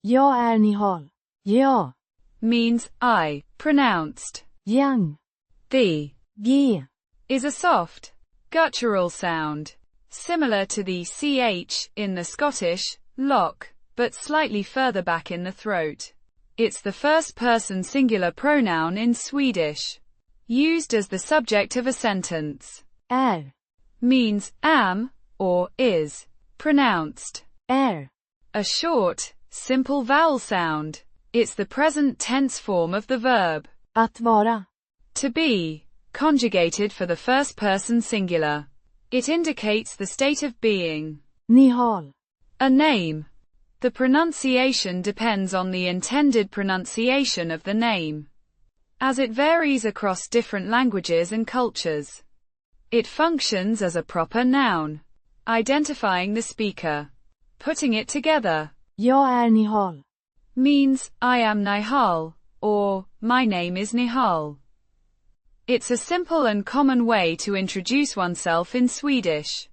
Jag är Nihal. Jag. Means I, pronounced. Yang. The G. is a soft, guttural sound, similar to the ch in the Scottish loch, but slightly further back in the throat. It's the first-person singular pronoun in Swedish, used as the subject of a sentence. Är. Means am, or is, pronounced. Är. A short, simple vowel sound. It's the present tense form of the verb Att vara. to be, conjugated for the first person singular. It indicates the state of being. Nihal. A name. The pronunciation depends on the intended pronunciation of the name, as it varies across different languages and cultures. It functions as a proper noun, identifying the speaker. Putting it together. Jag är Nihal. Means, I am Nihal, or, my name is Nihal. It's a simple and common way to introduce oneself in Swedish.